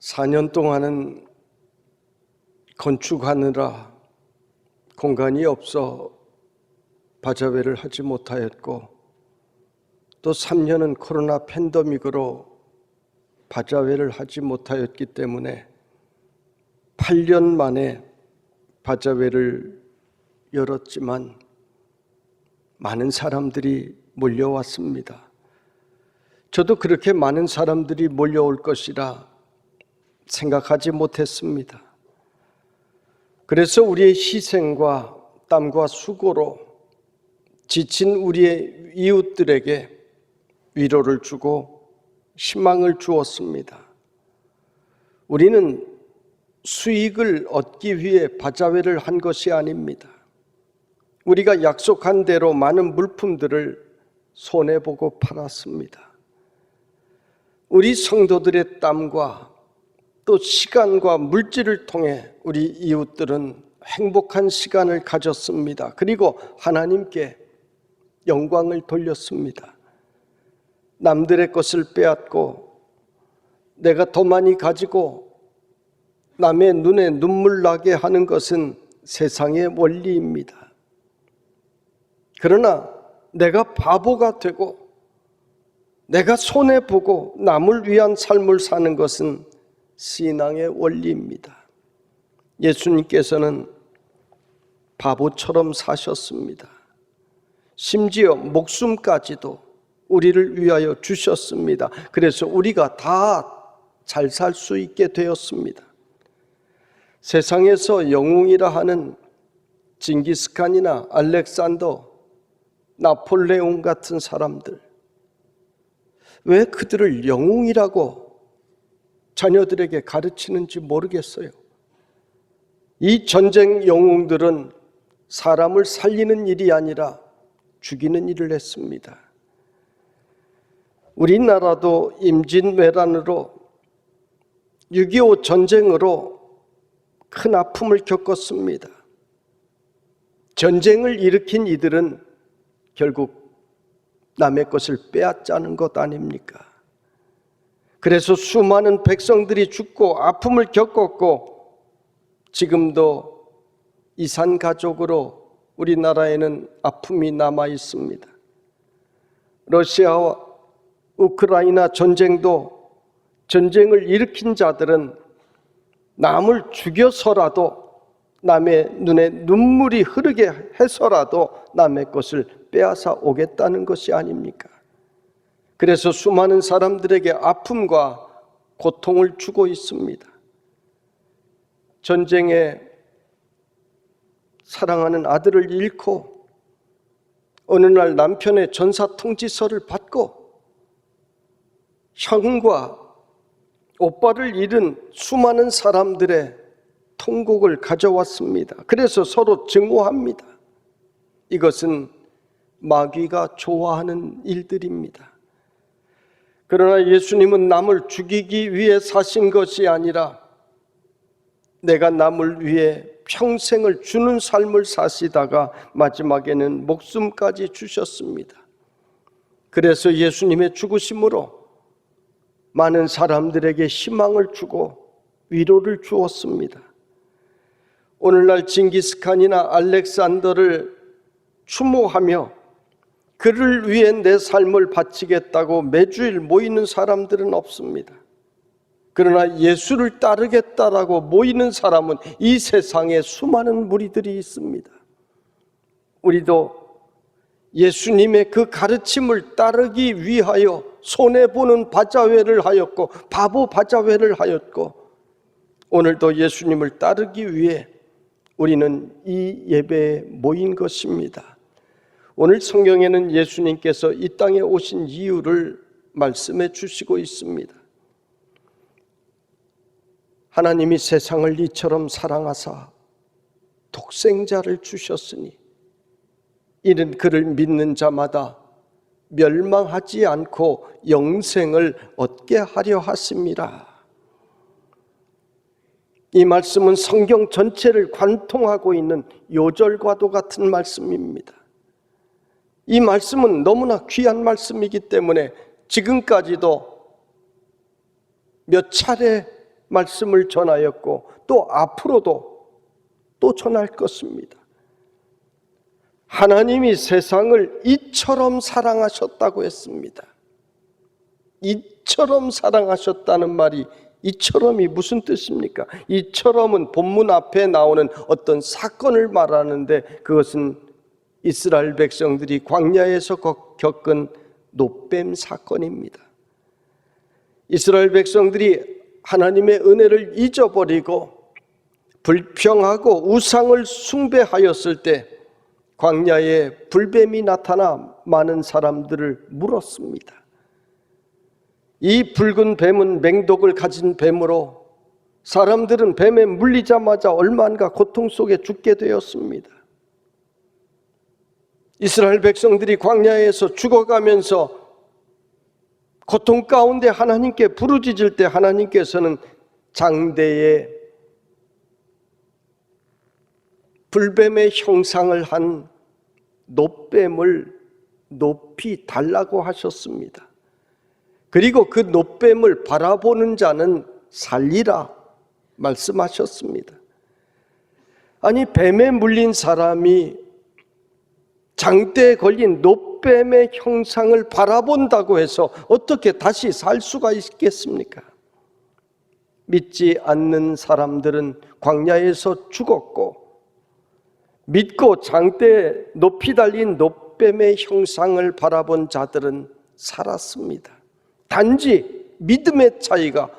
4년 동안은 건축하느라 공간이 없어 바자회를 하지 못하였고, 또 3년은 코로나 팬데믹으로 바자회를 하지 못하였기 때문에 8년 만에 바자회를 열었지만 많은 사람들이 몰려왔습니다. 저도 그렇게 많은 사람들이 몰려올 것이라 생각하지 못했습니다. 그래서 우리의 희생과 땀과 수고로 지친 우리의 이웃들에게 위로를 주고 희망을 주었습니다. 우리는 수익을 얻기 위해 바자회를 한 것이 아닙니다. 우리가 약속한 대로 많은 물품들을 손해보고 팔았습니다. 우리 성도들의 땀과 또 시간과 물질을 통해 우리 이웃들은 행복한 시간을 가졌습니다. 그리고 하나님께 영광을 돌렸습니다. 남들의 것을 빼앗고 내가 더 많이 가지고 남의 눈에 눈물 나게 하는 것은 세상의 원리입니다. 그러나 내가 바보가 되고 내가 손해보고 남을 위한 삶을 사는 것은 신앙의 원리입니다. 예수님께서는 바보처럼 사셨습니다. 심지어 목숨까지도 우리를 위하여 주셨습니다. 그래서 우리가 다 잘 살 수 있게 되었습니다. 세상에서 영웅이라 하는 징기스칸이나 알렉산더, 나폴레옹 같은 사람들, 왜 그들을 영웅이라고 자녀들에게 가르치는지 모르겠어요. 이 전쟁 영웅들은 사람을 살리는 일이 아니라 죽이는 일을 했습니다. 우리나라도 임진왜란으로 6.25 전쟁으로 큰 아픔을 겪었습니다. 전쟁을 일으킨 이들은 결국 남의 것을 빼앗자는 것 아닙니까? 그래서 수많은 백성들이 죽고 아픔을 겪었고, 지금도 이산가족으로 우리나라에는 아픔이 남아 있습니다. 러시아와 우크라이나 전쟁도 전쟁을 일으킨 자들은 남을 죽여서라도 남의 눈에 눈물이 흐르게 해서라도 남의 것을 빼앗아 오겠다는 것이 아닙니까? 그래서 수많은 사람들에게 아픔과 고통을 주고 있습니다. 전쟁에 사랑하는 아들을 잃고 어느 날 남편의 전사 통지서를 받고 형과 오빠를 잃은 수많은 사람들의 통곡을 가져왔습니다. 그래서 서로 증오합니다. 이것은 마귀가 좋아하는 일들입니다. 그러나 예수님은 남을 죽이기 위해 사신 것이 아니라 내가 남을 위해 평생을 주는 삶을 사시다가 마지막에는 목숨까지 주셨습니다. 그래서 예수님의 죽으심으로 많은 사람들에게 희망을 주고 위로를 주었습니다. 오늘날 징기스칸이나 알렉산더를 추모하며 그를 위해 내 삶을 바치겠다고 매주일 모이는 사람들은 없습니다. 그러나 예수를 따르겠다라고 모이는 사람은 이 세상에 수많은 무리들이 있습니다. 우리도 예수님의 그 가르침을 따르기 위하여 손해보는 바자회를 하였고 바보 바자회를 하였고, 오늘도 예수님을 따르기 위해 우리는 이 예배에 모인 것입니다. 오늘 성경에는 예수님께서 이 땅에 오신 이유를 말씀해 주시고 있습니다. 하나님이 세상을 이처럼 사랑하사 독생자를 주셨으니 이는 그를 믿는 자마다 멸망하지 않고 영생을 얻게 하려 하심이라. 이 말씀은 성경 전체를 관통하고 있는 요절과도 같은 말씀입니다. 이 말씀은 너무나 귀한 말씀이기 때문에 지금까지도 몇 차례 말씀을 전하였고 또 앞으로도 또 전할 것입니다. 하나님이 세상을 이처럼 사랑하셨다고 했습니다. 이처럼 사랑하셨다는 말이, 이처럼이 무슨 뜻입니까? 이처럼은 본문 앞에 나오는 어떤 사건을 말하는데, 그것은 이스라엘 백성들이 광야에서 겪은 놋뱀 사건입니다. 이스라엘 백성들이 하나님의 은혜를 잊어버리고 불평하고 우상을 숭배하였을 때 광야에 불뱀이 나타나 많은 사람들을 물었습니다. 이 붉은 뱀은 맹독을 가진 뱀으로 사람들은 뱀에 물리자마자 얼마나 고통 속에 죽게 되었습니다. 이스라엘 백성들이 광야에서 죽어가면서 고통 가운데 하나님께 부르짖을 때 하나님께서는 장대에 불뱀의 형상을 한 놋뱀을 높이 달라고 하셨습니다. 그리고 그 놋뱀을 바라보는 자는 살리라 말씀하셨습니다. 아니, 뱀에 물린 사람이 장대에 걸린 놋뱀의 형상을 바라본다고 해서 어떻게 다시 살 수가 있겠습니까? 믿지 않는 사람들은 광야에서 죽었고, 믿고 장대에 높이 달린 놋뱀의 형상을 바라본 자들은 살았습니다. 단지 믿음의 차이가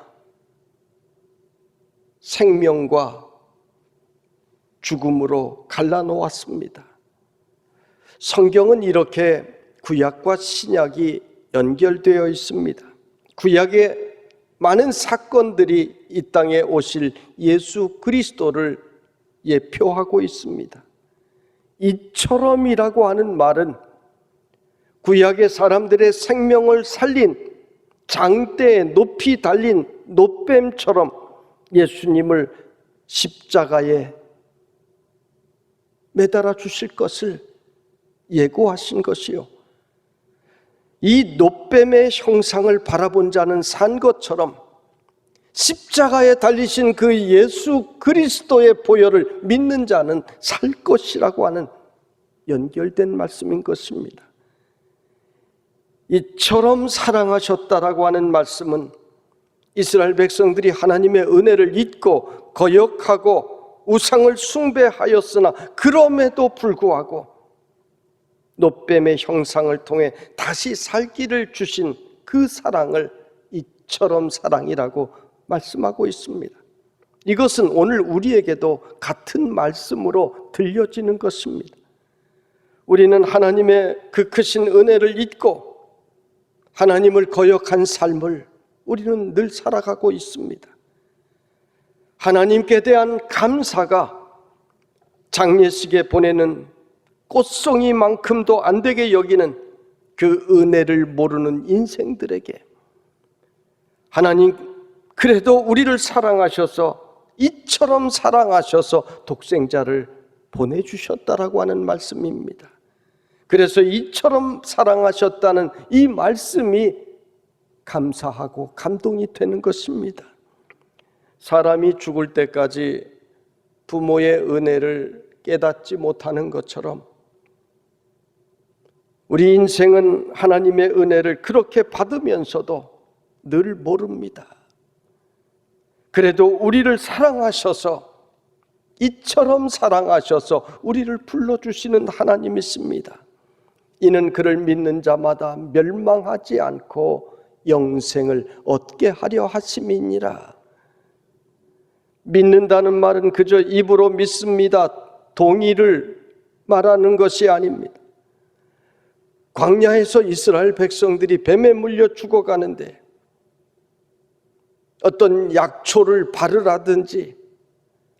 생명과 죽음으로 갈라놓았습니다. 성경은 이렇게 구약과 신약이 연결되어 있습니다. 구약의 많은 사건들이 이 땅에 오실 예수 그리스도를 예표하고 있습니다. 이처럼이라고 하는 말은 구약의 사람들의 생명을 살린 장대에 높이 달린 놋뱀처럼 예수님을 십자가에 매달아 주실 것을 예고하신 것이요, 이 놋뱀의 형상을 바라본 자는 산 것처럼 십자가에 달리신 그 예수 그리스도의 보혈을 믿는 자는 살 것이라고 하는 연결된 말씀인 것입니다. 이처럼 사랑하셨다라고 하는 말씀은 이스라엘 백성들이 하나님의 은혜를 잊고 거역하고 우상을 숭배하였으나 그럼에도 불구하고 놋뱀의 형상을 통해 다시 살기를 주신 그 사랑을 이처럼 사랑이라고 말씀하고 있습니다. 이것은 오늘 우리에게도 같은 말씀으로 들려지는 것입니다. 우리는 하나님의 그 크신 은혜를 잊고 하나님을 거역한 삶을 우리는 늘 살아가고 있습니다. 하나님께 대한 감사가 장례식에 보내는 꽃송이만큼도 안 되게 여기는 그 은혜를 모르는 인생들에게 하나님, 그래도 우리를 사랑하셔서 이처럼 사랑하셔서 독생자를 보내주셨다라고 하는 말씀입니다. 그래서 이처럼 사랑하셨다는 이 말씀이 감사하고 감동이 되는 것입니다. 사람이 죽을 때까지 부모의 은혜를 깨닫지 못하는 것처럼 우리 인생은 하나님의 은혜를 그렇게 받으면서도 늘 모릅니다. 그래도 우리를 사랑하셔서 이처럼 사랑하셔서 우리를 불러주시는 하나님이십니다. 이는 그를 믿는 자마다 멸망하지 않고 영생을 얻게 하려 하심이니라. 믿는다는 말은 그저 입으로 믿습니다, 동의를 말하는 것이 아닙니다. 광야에서 이스라엘 백성들이 뱀에 물려 죽어가는데 어떤 약초를 바르라든지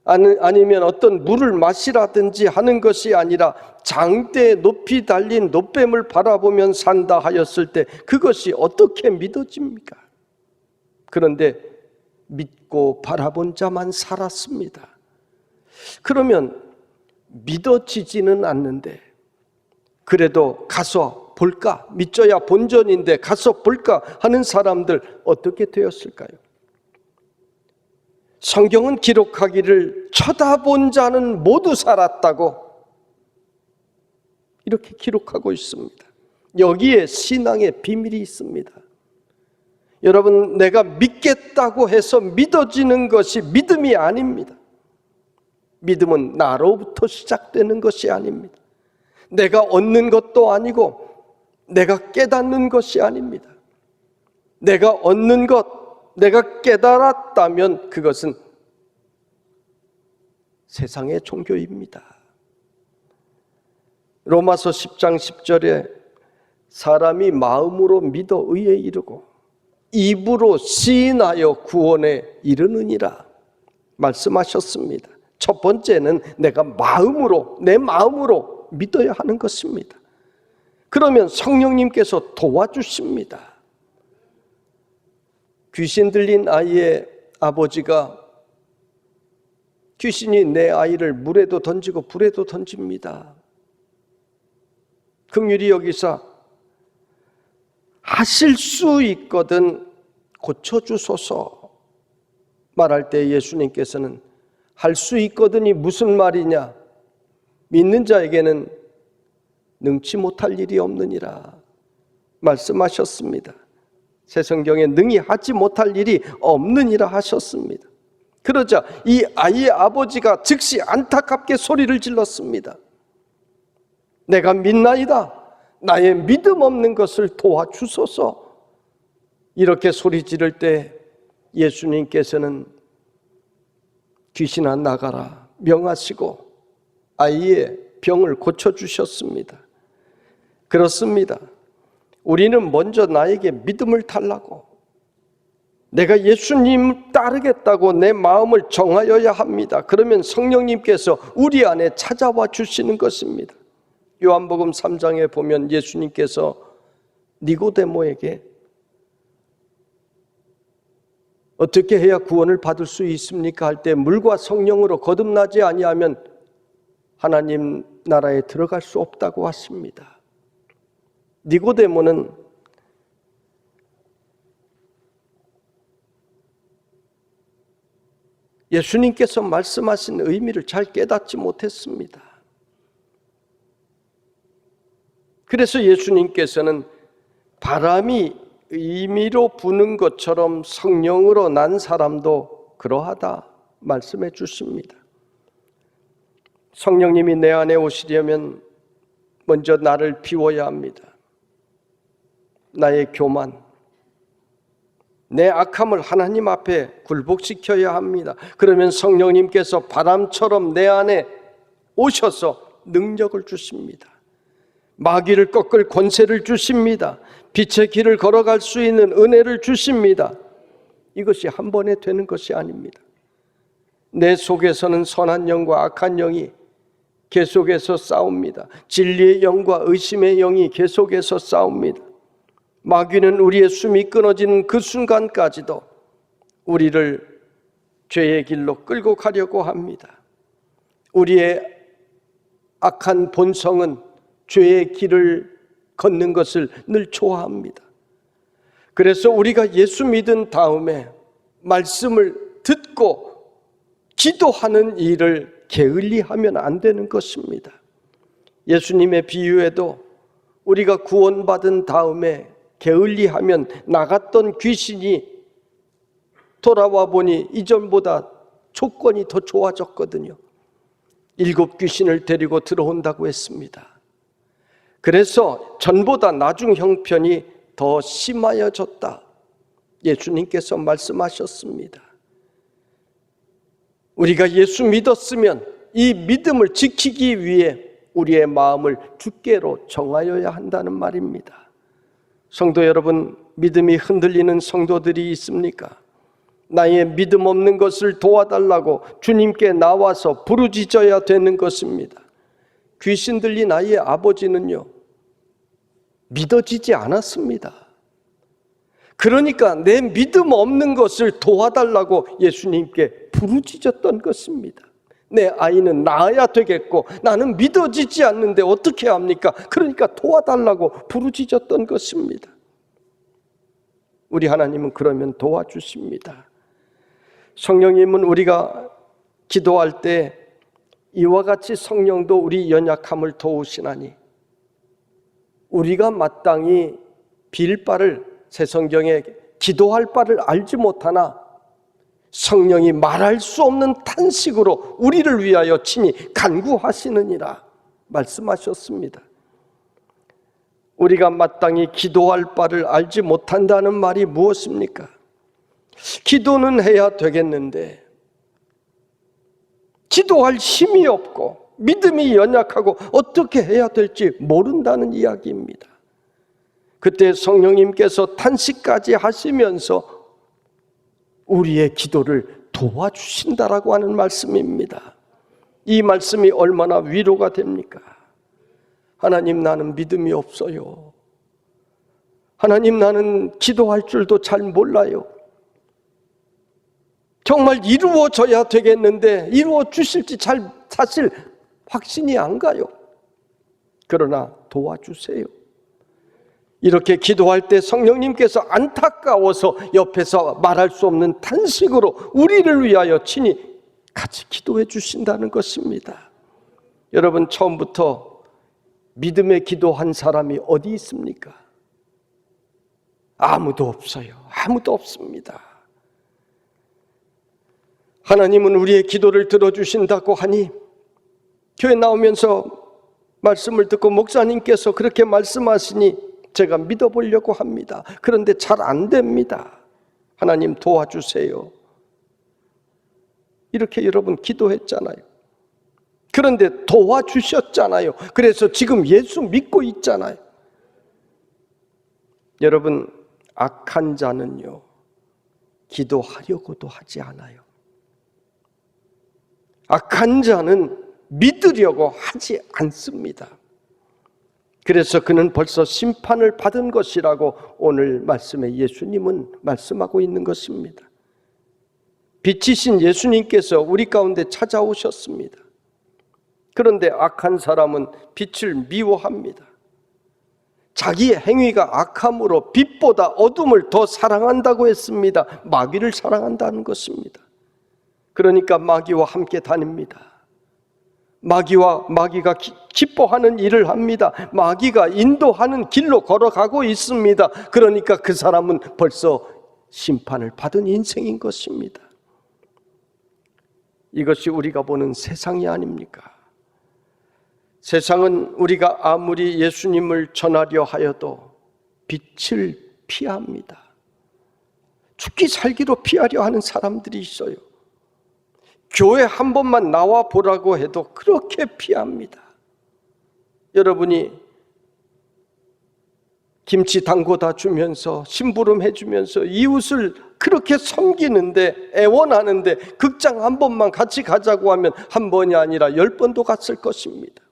아니면 어떤 물을 마시라든지 하는 것이 아니라 장대에 높이 달린 놋뱀을 바라보면 산다 하였을 때 그것이 어떻게 믿어집니까? 그런데 믿고 바라본 자만 살았습니다. 그러면 믿어지지는 않는데 그래도 가서 볼까? 믿져야 본전인데 가서 볼까 하는 사람들 어떻게 되었을까요? 성경은 기록하기를 쳐다본 자는 모두 살았다고 이렇게 기록하고 있습니다. 여기에 신앙의 비밀이 있습니다. 여러분, 내가 믿겠다고 해서 믿어지는 것이 믿음이 아닙니다. 믿음은 나로부터 시작되는 것이 아닙니다. 내가 얻는 것도 아니고 내가 깨닫는 것이 아닙니다. 내가 얻는 것, 내가 깨달았다면 그것은 세상의 종교입니다. 로마서 10장 10절에 사람이 마음으로 믿어 의에 이르고 입으로 시인하여 구원에 이르느니라 말씀하셨습니다. 첫 번째는 내가 내 마음으로 믿어야 하는 것입니다. 그러면 성령님께서 도와주십니다. 귀신 들린 아이의 아버지가 귀신이 내 아이를 물에도 던지고 불에도 던집니다. 긍휼히 여기사 하실 수 있거든 고쳐주소서 말할 때 예수님께서는 할 수 있거든이 무슨 말이냐? 믿는 자에게는 능치 못할 일이 없느니라 말씀하셨습니다. 새 성경에 능히 하지 못할 일이 없느니라 하셨습니다. 그러자 이 아이의 아버지가 즉시 안타깝게 소리를 질렀습니다. 내가 믿나이다. 나의 믿음 없는 것을 도와주소서. 이렇게 소리 지를 때 예수님께서는 귀신아 나가라 명하시고 아이의 병을 고쳐주셨습니다. 그렇습니다. 우리는 먼저 나에게 믿음을 달라고, 내가 예수님 따르겠다고 내 마음을 정하여야 합니다. 그러면 성령님께서 우리 안에 찾아와 주시는 것입니다. 요한복음 3장에 보면 예수님께서 니고데모에게 어떻게 해야 구원을 받을 수 있습니까? 할 때 물과 성령으로 거듭나지 아니하면 하나님 나라에 들어갈 수 없다고 하십니다. 니고데모는 예수님께서 말씀하신 의미를 잘 깨닫지 못했습니다. 그래서 예수님께서는 바람이 임의로 부는 것처럼 성령으로 난 사람도 그러하다 말씀해 주십니다. 성령님이 내 안에 오시려면 먼저 나를 비워야 합니다. 나의 교만, 내 악함을 하나님 앞에 굴복시켜야 합니다. 그러면 성령님께서 바람처럼 내 안에 오셔서 능력을 주십니다. 마귀를 꺾을 권세를 주십니다. 빛의 길을 걸어갈 수 있는 은혜를 주십니다. 이것이 한 번에 되는 것이 아닙니다. 내 속에서는 선한 영과 악한 영이 계속해서 싸웁니다. 진리의 영과 의심의 영이 계속해서 싸웁니다. 마귀는 우리의 숨이 끊어지는 그 순간까지도 우리를 죄의 길로 끌고 가려고 합니다. 우리의 악한 본성은 죄의 길을 걷는 것을 늘 좋아합니다. 그래서 우리가 예수 믿은 다음에 말씀을 듣고 기도하는 일을 게을리하면 안 되는 것입니다. 예수님의 비유에도 우리가 구원받은 다음에 게을리하면 나갔던 귀신이 돌아와 보니 이전보다 조건이 더 좋아졌거든요. 7 귀신을 데리고 들어온다고 했습니다. 그래서 전보다 나중 형편이 더 심하여졌다. 예수님께서 말씀하셨습니다. 우리가 예수 믿었으면 이 믿음을 지키기 위해 우리의 마음을 주께로 정하여야 한다는 말입니다. 성도 여러분, 믿음이 흔들리는 성도들이 있습니까? 나의 믿음 없는 것을 도와달라고 주님께 나와서 부르짖어야 되는 것입니다. 귀신 들린 아이의 아버지는요, 믿어지지 않았습니다. 그러니까 내 믿음 없는 것을 도와달라고 예수님께 부르짖었던 것입니다. 내 아이는 낳아야 되겠고 나는 믿어지지 않는데 어떻게 합니까? 그러니까 도와달라고 부르짖었던 것입니다. 우리 하나님은 그러면 도와주십니다. 성령님은 우리가 기도할 때 이와 같이 성령도 우리 연약함을 도우시나니 우리가 마땅히 빌 바를, 새 성경에 기도할 바를 알지 못하나 성령이 말할 수 없는 탄식으로 우리를 위하여 친히 간구하시느니라 말씀하셨습니다. 우리가 마땅히 기도할 바를 알지 못한다는 말이 무엇입니까? 기도는 해야 되겠는데 기도할 힘이 없고 믿음이 연약하고 어떻게 해야 될지 모른다는 이야기입니다. 그때 성령님께서 탄식까지 하시면서 우리의 기도를 도와주신다라고 하는 말씀입니다. 이 말씀이 얼마나 위로가 됩니까? 하나님, 나는 믿음이 없어요. 하나님, 나는 기도할 줄도 잘 몰라요. 정말 이루어져야 되겠는데 이루어 주실지 사실 확신이 안 가요. 그러나 도와주세요. 이렇게 기도할 때 성령님께서 안타까워서 옆에서 말할 수 없는 탄식으로 우리를 위하여 친히 같이 기도해 주신다는 것입니다. 여러분, 처음부터 믿음의 기도한 사람이 어디 있습니까? 아무도 없어요. 아무도 없습니다. 하나님은 우리의 기도를 들어주신다고 하니 교회 나오면서 말씀을 듣고 목사님께서 그렇게 말씀하시니 제가 믿어보려고 합니다. 그런데 잘 안 됩니다. 하나님 도와주세요. 이렇게 여러분 기도했잖아요. 그런데 도와주셨잖아요. 그래서 지금 예수 믿고 있잖아요. 여러분, 악한 자는요, 기도하려고도 하지 않아요. 악한 자는 믿으려고 하지 않습니다. 그래서 그는 벌써 심판을 받은 것이라고 오늘 말씀에 예수님은 말씀하고 있는 것입니다. 빛이신 예수님께서 우리 가운데 찾아오셨습니다. 그런데 악한 사람은 빛을 미워합니다. 자기의 행위가 악함으로 빛보다 어둠을 더 사랑한다고 했습니다. 마귀를 사랑한다는 것입니다. 그러니까 마귀와 함께 다닙니다. 마귀가 기뻐하는 일을 합니다. 마귀가 인도하는 길로 걸어가고 있습니다. 그러니까 그 사람은 벌써 심판을 받은 인생인 것입니다. 이것이 우리가 보는 세상이 아닙니까? 세상은 우리가 아무리 예수님을 전하려 하여도 빛을 피합니다. 죽기 살기로 피하려 하는 사람들이 있어요. 교회 한 번만 나와 보라고 해도 그렇게 피합니다. 여러분이 김치 담궈다 주면서 심부름 해주면서 이웃을 그렇게 섬기는데 애원하는데 극장 한 번만 같이 가자고 하면 한 번이 아니라 10번도 갔을 것입니다.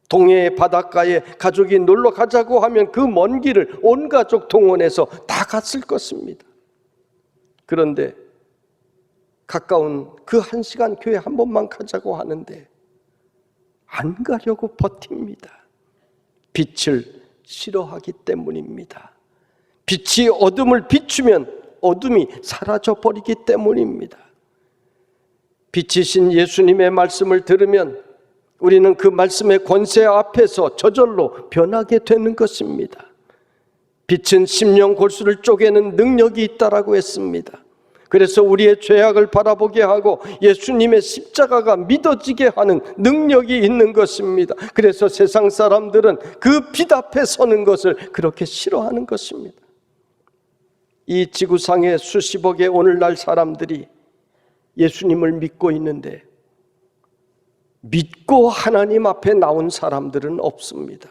동해의 바닷가에 가족이 놀러 가자고 하면 그 먼 길을 온 가족 동원해서 다 갔을 것입니다. 그런데 가까운 그 1시간 교회 한 번만 가자고 하는데 안 가려고 버팁니다. 빛을 싫어하기 때문입니다. 빛이 어둠을 비추면 어둠이 사라져 버리기 때문입니다. 빛이신 예수님의 말씀을 들으면 우리는 그 말씀의 권세 앞에서 저절로 변하게 되는 것입니다. 빛은 심령 골수를 쪼개는 능력이 있다라고 했습니다. 그래서 우리의 죄악을 바라보게 하고 예수님의 십자가가 믿어지게 하는 능력이 있는 것입니다. 그래서 세상 사람들은 그 빛 앞에 서는 것을 그렇게 싫어하는 것입니다. 이 지구상의 수십억의 오늘날 사람들이 예수님을 믿고 있는데 믿고 하나님 앞에 나온 사람들은 없습니다.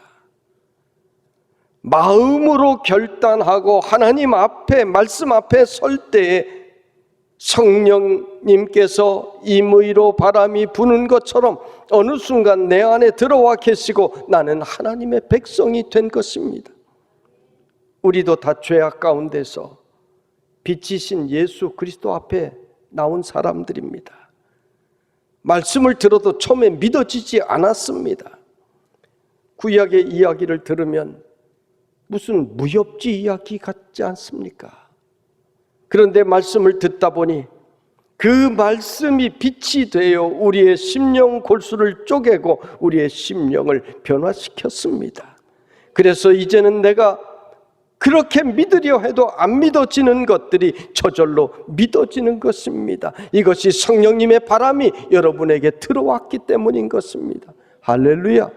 마음으로 결단하고 하나님 앞에 말씀 앞에 설 때에 성령님께서 임의로 바람이 부는 것처럼 어느 순간 내 안에 들어와 계시고 나는 하나님의 백성이 된 것입니다. 우리도 다 죄악 가운데서 빛이신 예수 그리스도 앞에 나온 사람들입니다. 말씀을 들어도 처음에 믿어지지 않았습니다. 구약의 이야기를 들으면 무슨 무협지 이야기 같지 않습니까? 그런데 말씀을 듣다 보니 그 말씀이 빛이 되어 우리의 심령 골수를 쪼개고 우리의 심령을 변화시켰습니다. 그래서 이제는 내가 그렇게 믿으려 해도 안 믿어지는 것들이 저절로 믿어지는 것입니다. 이것이 성령님의 바람이 여러분에게 들어왔기 때문인 것입니다. 할렐루야.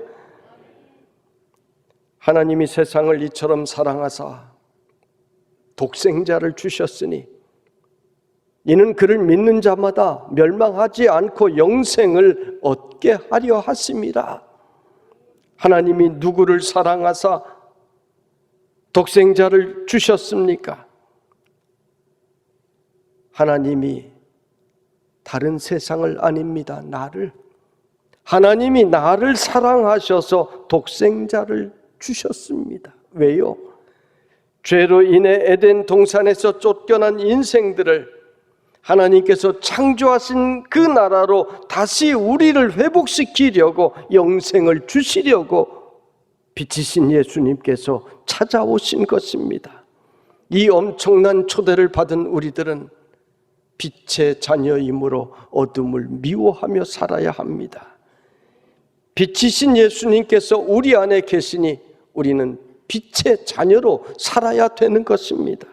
하나님이 세상을 이처럼 사랑하사 독생자를 주셨으니 이는 그를 믿는 자마다 멸망하지 않고 영생을 얻게 하려 하심이라. 하나님이 누구를 사랑하사 독생자를 주셨습니까? 하나님이 다른 세상을 아닙니다. 나를. 하나님이 나를 사랑하셔서 독생자를 주셨습니다. 왜요? 죄로 인해 에덴 동산에서 쫓겨난 인생들을 하나님께서 창조하신 그 나라로 다시 우리를 회복시키려고 영생을 주시려고 빛이신 예수님께서 찾아오신 것입니다. 이 엄청난 초대를 받은 우리들은 빛의 자녀이므로 어둠을 미워하며 살아야 합니다. 빛이신 예수님께서 우리 안에 계시니 우리는 빛의 자녀로 살아야 되는 것입니다.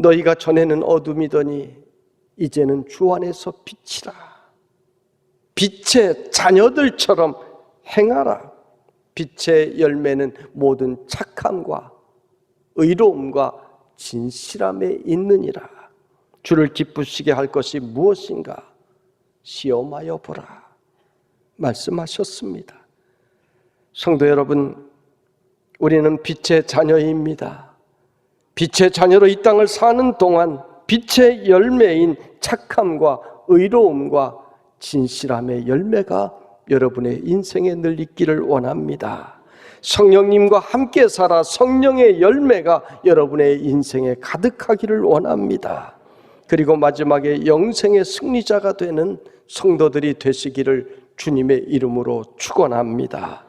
너희가 전에는 어둠이더니 이제는 주 안에서 빛이라. 빛의 자녀들처럼 행하라. 빛의 열매는 모든 착함과 의로움과 진실함에 있느니라. 주를 기쁘시게 할 것이 무엇인가? 시험하여 보라. 말씀하셨습니다. 성도 여러분, 우리는 빛의 자녀입니다. 빛의 자녀로 이 땅을 사는 동안 빛의 열매인 착함과 의로움과 진실함의 열매가 여러분의 인생에 늘 있기를 원합니다. 성령님과 함께 살아 성령의 열매가 여러분의 인생에 가득하기를 원합니다. 그리고 마지막에 영생의 승리자가 되는 성도들이 되시기를 주님의 이름으로 축원합니다.